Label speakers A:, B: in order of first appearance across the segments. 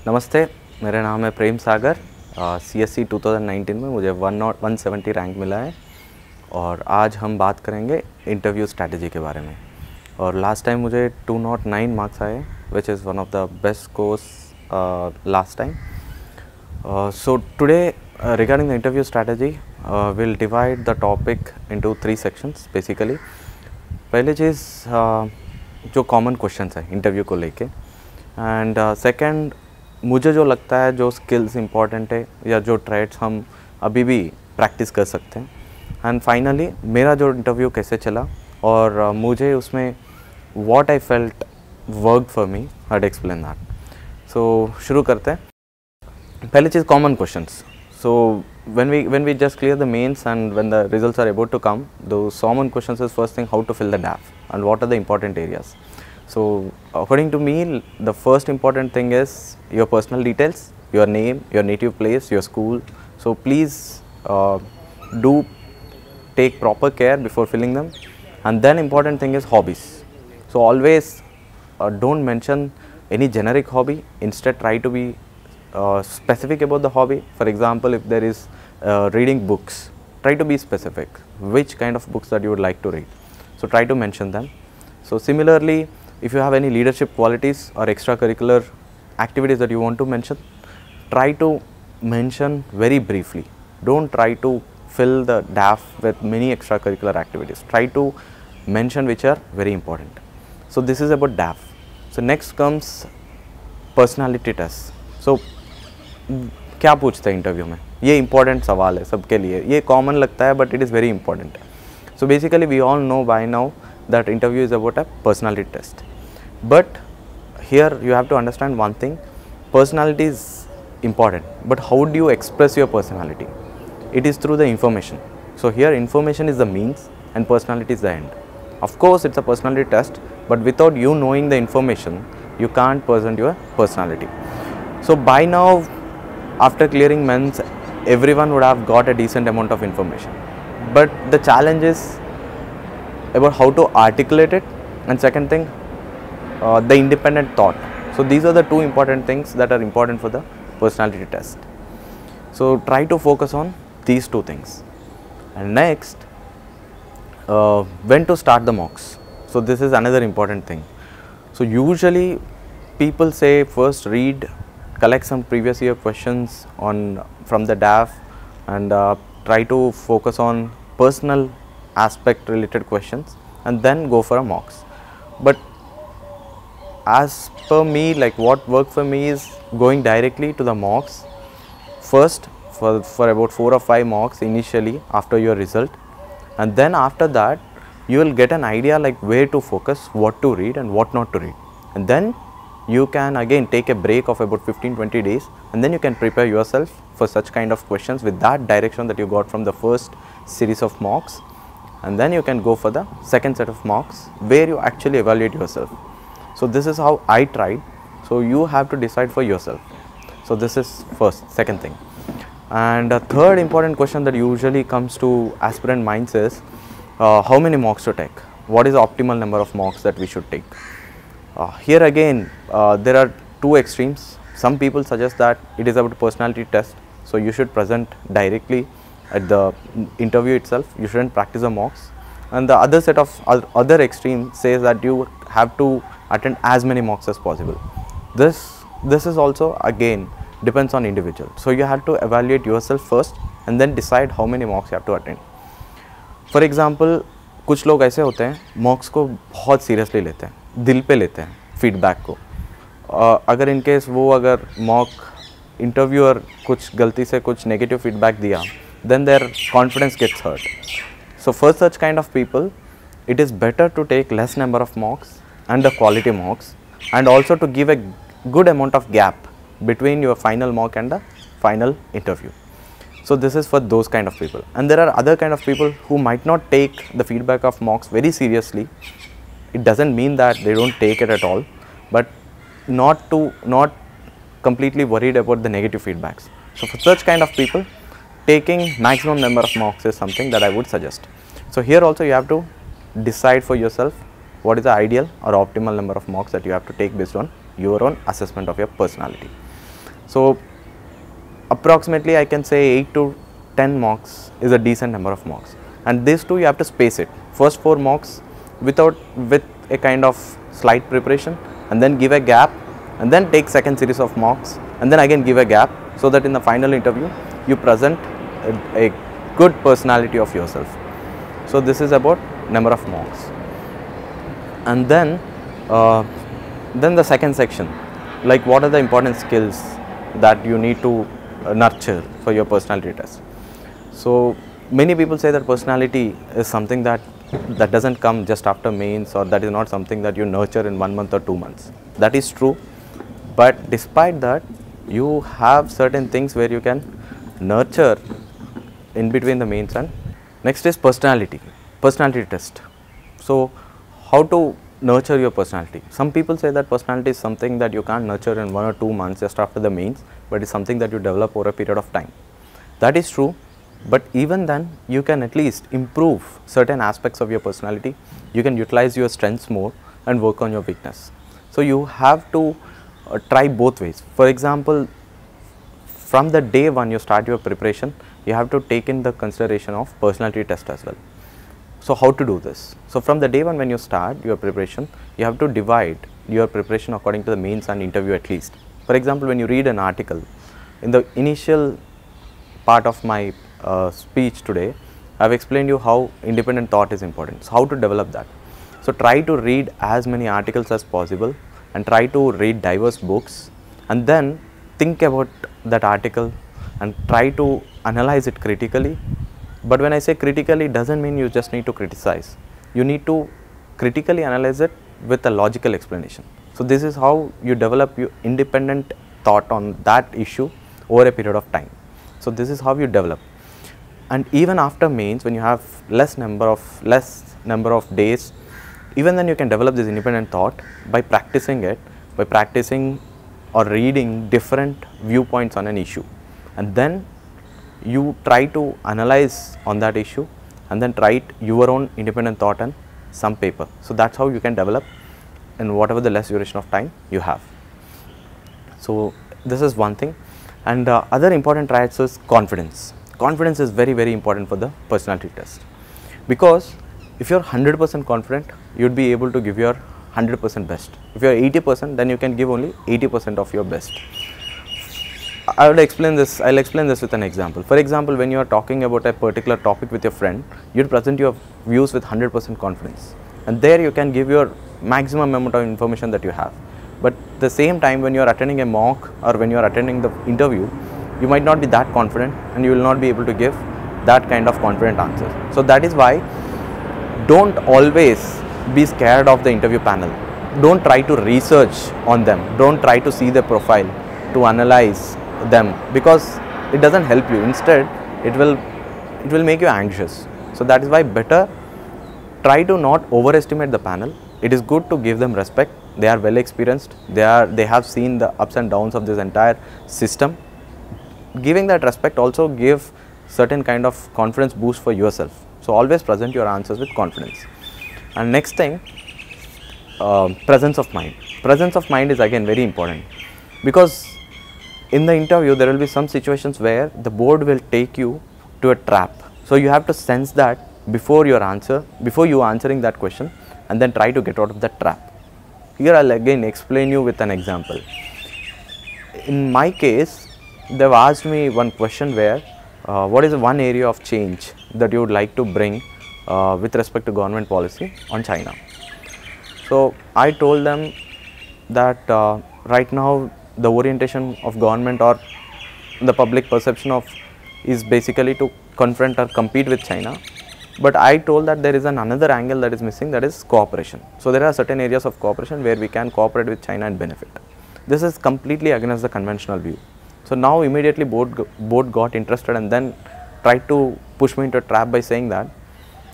A: नमस्ते, मेरा नाम है प्रेम सागर। CSC 2019 में मुझे 170 रैंक मिला है और आज हम बात करेंगे इंटरव्यू स्ट्रैटेजी के बारे में। और लास्ट टाइम मुझे 209 मार्क्स आए, which is one of the best course last time. So today regarding the interview strategy, we'll divide the topic into 3 sections basically. पहली चीज़ जो कॉमन क्वेश्चंस है इंटरव्यू को लेके, एंड सेकंड मुझे जो लगता है जो स्किल्स इंपॉर्टेंट है या जो ट्रेड्स हम अभी भी प्रैक्टिस कर सकते हैं, एंड फाइनली मेरा जो इंटरव्यू कैसे चला और मुझे उसमें what I felt work for me, I explain that. So शुरू करते हैं। पहली चीज़ common questions. So when we just clear the mains and when the results are about to come, those common questions is first thing how to fill the DAF and what are the important areas. So according to me, the first important thing is your personal details, your name, your native place, your school. So please do take proper care before filling them. And then important thing is hobbies. So always don't mention any generic hobby, instead try to be specific about the hobby. For example, if there is reading books, try to be specific which kind of books that you would like to read, so try to mention them. So similarly, if you have any leadership qualities or extracurricular activities that you want to mention, try to mention very briefly. Don't try to fill the DAF with many extracurricular activities. Try to mention which are very important. So this is about DAF. So next comes personality test. So क्या पूछते हैं interview में, ये important सवाल है सबके लिए, ये कॉमन लगता है but it is very important. So basically we all know by now that interview is about a personality test, but here you have to understand one thing, personality is important, but how do you express your personality? It is through the information. So here information is the means and personality is the end. Of course it's a personality test, but without you knowing the information you can't present your personality. So by now, after clearing men's, everyone would have got a decent amount of information, but the challenge is about how to articulate it, and second thing, the independent thought. So these are the two important things that are important for the personality test. So try to focus on these two things. And next, when to start the mocks. So this is another important thing. So usually people say first read, collect some previous year questions from the DAF, and try to focus on personal aspect related questions and then go for a mocks. But as per me, like what worked for me is going directly to the mocks first for about 4 or 5 mocks initially after your result, and then after that you will get an idea like where to focus, what to read and what not to read, and then you can again take a break of about 15-20 days, and then you can prepare yourself for such kind of questions with that direction that you got from the first series of mocks, and then you can go for the second set of mocks where you actually evaluate yourself. So this is how I tried. So you have to decide for yourself. So this is first. Second thing, and a third important question that usually comes to aspirant minds is how many mocks to take, what is the optimal number of mocks that we should take. Here again there are two extremes. Some people suggest that it is about personality test, so you should present directly at the interview itself, you shouldn't practice the mocks, and the other set of other extreme says that you have to attend as many mocks as possible. This is also again depends on individual, so you have to evaluate yourself first and then decide how many mocks you have to attend. For example, कुछ लोग ऐसे होते हैं मॉक्स को बहुत seriously लेते हैं, दिल पे लेते हैं फीडबैक को। अगर इन केस वो अगर मॉक इंटरव्यूअर कुछ गलती से कुछ नेगेटिव फीडबैक दिया, then their confidence gets hurt. So for such kind of people, it is better to take less number of mocks and the quality mocks, and also to give a good amount of gap between your final mock and the final interview. So this is for those kind of people, and there are other kind of people who might not take the feedback of mocks very seriously. It doesn't mean that they don't take it at all, but not completely worried about the negative feedbacks. So for such kind of people, taking maximum number of mocks is something that I would suggest. So here also you have to decide for yourself what is the ideal or optimal number of mocks that you have to take based on your own assessment of your personality. So approximately I can say 8 to 10 mocks is a decent number of mocks, and these two you have to space it. First 4 mocks with a kind of slight preparation, and then give a gap, and then take second series of mocks, and then again give a gap, so that in the final interview you present a good personality of yourself. So this is about number of mocks. And then the second section, like what are the important skills that you need to nurture for your personality test. So many people say that personality is something that doesn't come just after mains, or that is not something that you nurture in 1 month or 2 months. That is true, but despite that, you have certain things where you can nurture in between the mains. And next is personality test. So how to nurture your personality? Some people say that personality is something that you can't nurture in 1 or 2 months just after the mains, but it's something that you develop over a period of time. That is true, but even then you can at least improve certain aspects of your personality. You can utilize your strengths more and work on your weakness. So you have to try both ways. For example, from the day one you start your preparation, you have to take in the consideration of personality test as well. So how to do this? So from the day one when you start your preparation, you have to divide your preparation according to the mains and interview at least. For example, when you read an article, in the initial part of my speech today, I have explained you how independent thought is important, so how to develop that. So try to read as many articles as possible, and try to read diverse books, and then think about that article and try to analyze it critically. But when I say critically, it doesn't mean you just need to criticize. You need to critically analyze it with a logical explanation. So this is how you develop your independent thought on that issue over a period of time. So this is how you develop. And even after mains, when you have less number of days, even then you can develop this independent thought by practicing it, by practicing or reading different viewpoints on an issue, and then you try to analyze on that issue, and then write your own independent thought on some paper. So that's how you can develop in whatever the less duration of time you have. So this is one thing. And other important traits is confidence. Confidence is very, very important for the personality test, because if you're 100% confident, you'd be able to give your 100% best. If you're 80%, then you can give only 80% of your best. I'll explain this with an example. For example, when you are talking about a particular topic with your friend, you'd present your views with 100% confidence, and there you can give your maximum amount of information that you have. But at the same time, when you are attending a mock or when you are attending the interview, you might not be that confident, and you will not be able to give that kind of confident answers. So that is why don't always be scared of the interview panel. Don't try to research on them. Don't try to see their profile, to analyze them, because it doesn't help you. Instead, it will make you anxious. So that is why better try to not overestimate the panel. It is good to give them respect. They are well experienced. They have seen the ups and downs of this entire system. Giving that respect also give certain kind of confidence boost for yourself. So always present your answers with confidence. And next thing, presence of mind. Presence of mind is again very important, because in the interview there will be some situations where the board will take you to a trap. So you have to sense that before you answering that question, and then try to get out of that trap. Here I'll again explain you with an example. In my case, they've asked me one question where what is one area of change that you would like to bring with respect to government policy on China. So I told them that right now the orientation of government or the public perception of is basically to confront or compete with China. But I told that there is another angle that is missing, that is cooperation. So there are certain areas of cooperation where we can cooperate with China and benefit. This is completely against the conventional view. So now immediately board got interested and then tried to push me into a trap by saying that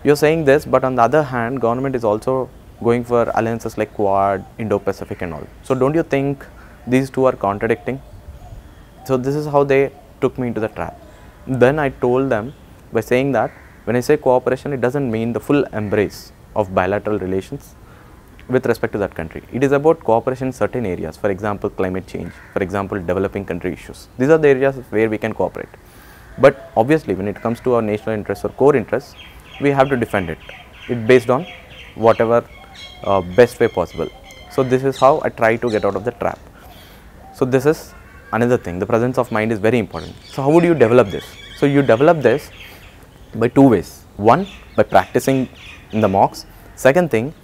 A: you're saying this, but on the other hand, government is also going for alliances like Quad, Indo-Pacific and all. So don't you think these two are contradicting? So this is how they took me into the trap. Then I told them by saying that when I say cooperation, it doesn't mean the full embrace of bilateral relations. with respect to that country. It is about cooperation in certain areas, for example, climate change, for example, developing country issues. These are the areas where we can cooperate. But obviously, when it comes to our national interests or core interests, we have to defend it. It based on whatever best way possible. So this is how I try to get out of the trap. So this is another thing. The presence of mind is very important. So how would you develop this? So you develop this by two ways. One, by practicing in the mocks. Second thing,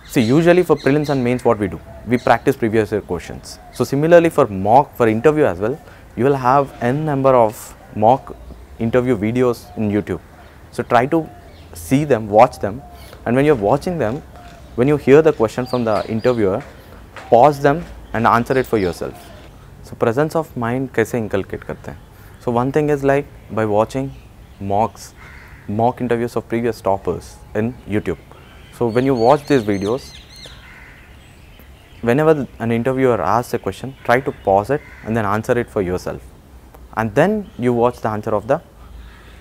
A: see, usually for prelims and mains, what we do, we practice previous year questions. So similarly for mock, for interview as well, you will have n number of mock interview videos in YouTube. So try to see them, watch them, and when you're watching them, when you hear the question from the interviewer, pause them and answer it for yourself. So presence of mind कैसे inculcate करते हैं? So one thing is like by watching mock interviews of previous toppers in YouTube. So when you watch these videos, whenever an interviewer asks a question, try to pause it and then answer it for yourself. And then you watch the answer of the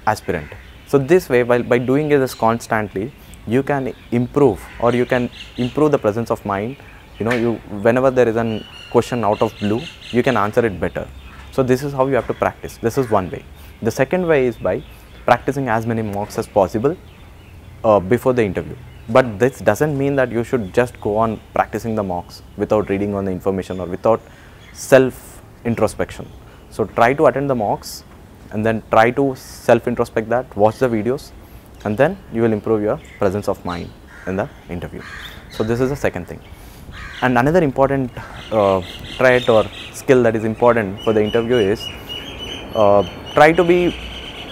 A: aspirant. So this way, by doing this constantly, you can improve, or you can improve the presence of mind. You know, whenever there is a question out of blue, you can answer it better. So this is how you have to practice. This is one way. The second way is by practicing as many mocks as possible before the interview. But this doesn't mean that you should just go on practicing the mocks without reading on the information or without self-introspection. So try to attend the mocks and then try to self-introspect that, watch the videos, and then you will improve your presence of mind in the interview. So this is the second thing. And another important trait or skill that is important for the interview is try to be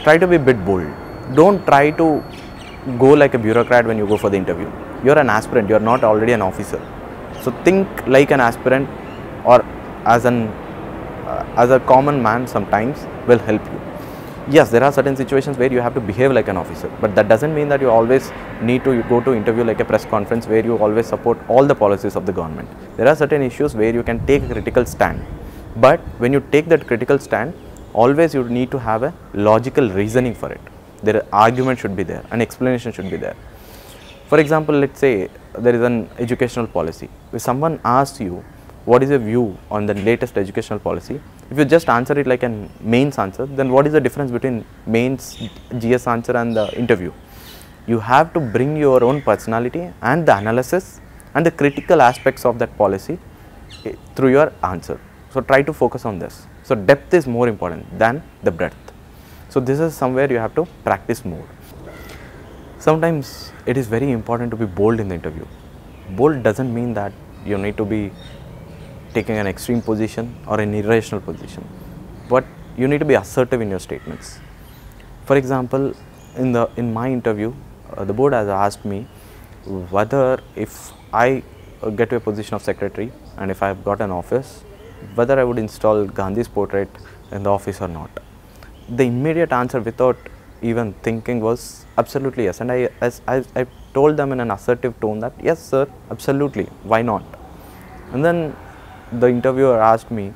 A: a bit bold. Don't try to go like a bureaucrat when you go for the interview. You're an aspirant, you're not already an officer. So think like an aspirant, or as a common man sometimes will help you. Yes, there are certain situations where you have to behave like an officer, but that doesn't mean that you always need to go to interview like a press conference where you always support all the policies of the government. There are certain issues where you can take a critical stand, but when you take that critical stand, always you need to have a logical reasoning for it. Their argument should be there, an explanation should be there. For example, let's say there is an educational policy. If someone asks you, what is your view on the latest educational policy? If you just answer it like a mains answer, then what is the difference between mains, GS answer and the interview? You have to bring your own personality and the analysis and the critical aspects of that policy through your answer. So try to focus on this. So depth is more important than the breadth. So this is somewhere you have to practice more. Sometimes it is very important to be bold in the interview. Bold doesn't mean that you need to be taking an extreme position or an irrational position, but you need to be assertive in your statements. For example, in my interview, the board has asked me whether if I get to a position of secretary and if I have got an office, whether I would install Gandhi's portrait in the office or not. The immediate answer without even thinking was absolutely yes, and I told them in an assertive tone that yes sir, absolutely, why not? And then the interviewer asked me,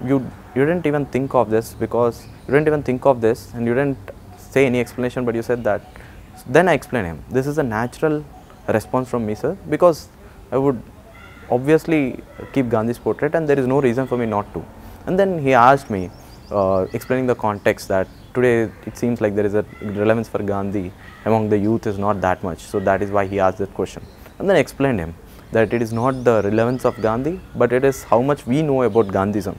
A: you didn't even think of this because you didn't even think of this and you didn't say any explanation, but you said that. Then I explained him, this is a natural response from me sir, because I would obviously keep Gandhi's portrait and there is no reason for me not to. And then he asked me, explaining the context that today it seems like there is a relevance for Gandhi among the youth is not that much, so that is why he asked that question. And then I explained him that it is not the relevance of Gandhi, but it is how much we know about Gandhism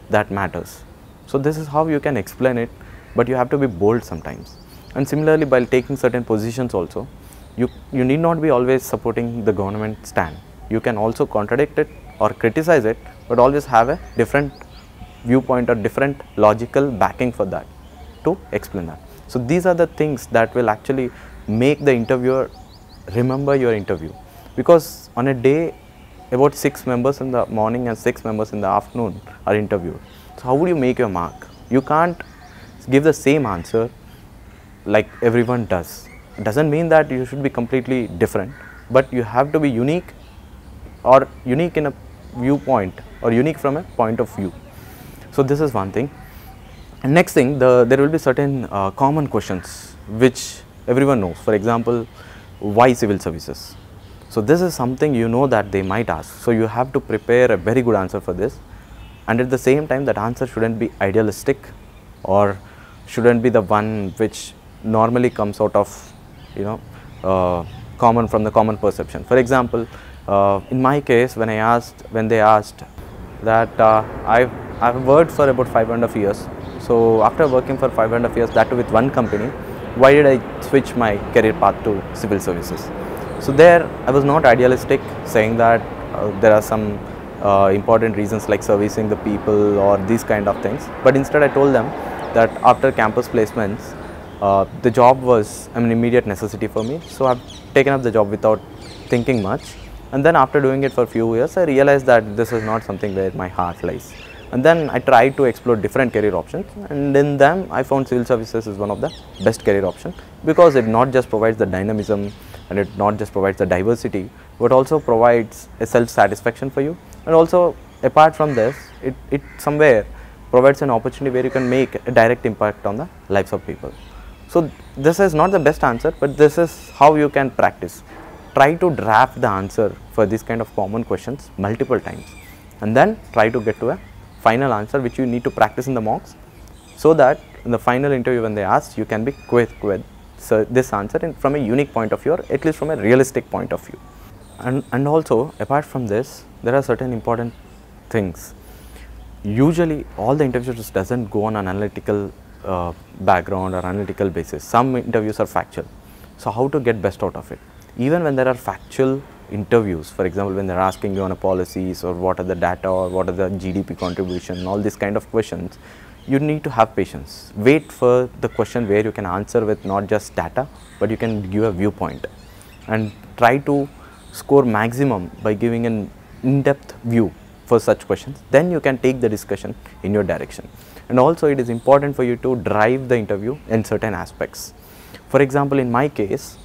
A: that matters. So this is how you can explain it, but you have to be bold sometimes. And similarly, while taking certain positions also, you need not be always supporting the government stand. You can also contradict it or criticize it, but always have a different viewpoint or different logical backing for that to explain that. So these are the things that will actually make the interviewer remember your interview, because on a day about 6 members in the morning and 6 members in the afternoon are interviewed. So how would you make your mark? You can't give the same answer like everyone does. It doesn't mean that you should be completely different, but you have to be unique, or unique in a viewpoint, or unique from a point of view. So this is one thing. And next thing, there will be certain common questions which everyone knows. For example, why civil services? So this is something you know that they might ask. So you have to prepare a very good answer for this, and at the same time that answer shouldn't be idealistic or shouldn't be the one which normally comes out of, you know, common from the common perception. For example, in my case, when they asked that I've worked for about 5.5 years. So after working for 5.5 years, that too with one company, why did I switch my career path to civil services? So there I was not idealistic, saying that there are some important reasons like servicing the people or these kind of things, but instead I told them that after campus placements, the job was an immediate necessity for me, so I've taken up the job without thinking much. And then after doing it for a few years, I realized that this is not something where my heart lies. And then I tried to explore different career options, and in them I found civil services is one of the best career options, because it not just provides the dynamism and it not just provides the diversity, but also provides a self-satisfaction for you. And also apart from this, it somewhere provides an opportunity where you can make a direct impact on the lives of people. So this is not the best answer, but this is how you can practice. Try to draft the answer for this kind of common questions multiple times, and then try to get to a final answer which you need to practice in the mocks, so that in the final interview when they ask, you can be quick with this answer from a unique point of view, or at least from a realistic point of view. And also apart from this, there are certain important things. Usually all the interviews doesn't go on an analytical background or analytical basis. Some interviews are factual. So how to get best out of it? Even when there are factual interviews, for example, when they're asking you on a policies or what are the data or what are the GDP contribution, all these kind of questions, you need to have patience. Wait for the question where you can answer with not just data, but you can give a viewpoint, and try to score maximum by giving an in-depth view for such questions. Then you can take the discussion in your direction. And also it is important for you to drive the interview in certain aspects. For example, in my case,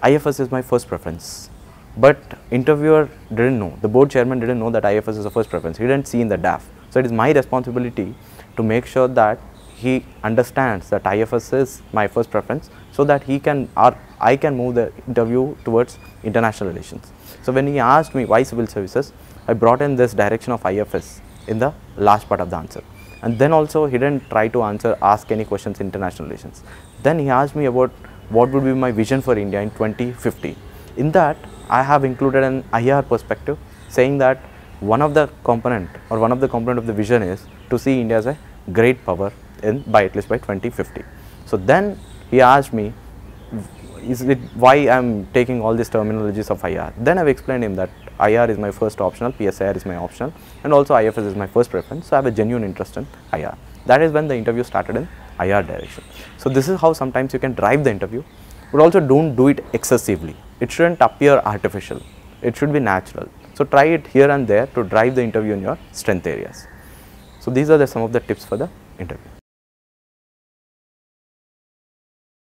A: IFS is my first preference, but interviewer didn't know, the board chairman didn't know that IFS is the first preference. He didn't see in the DAF. So it is my responsibility to make sure that he understands that IFS is my first preference, so that he can, or I can move the interview towards international relations. So when he asked me why civil services, I brought in this direction of IFS in the last part of the answer. And then also he didn't try to ask any questions in international relations. Then he asked me about what would be my vision for India in 2050. In that, I have included an IR perspective, saying that one of the component of the vision is to see India as a great power at least by 2050. So then he asked me, why I am taking all these terminologies of IR. Then I have explained him that IR is my first optional, PSIR is my optional, and also IFS is my first preference. So I have a genuine interest in IR. That is when the interview started in IR direction. So this is how sometimes you can drive the interview, but also don't do it excessively. It shouldn't appear artificial. It should be natural. So try it here and there to drive the interview in your strength areas. So these are some of the tips for the interview.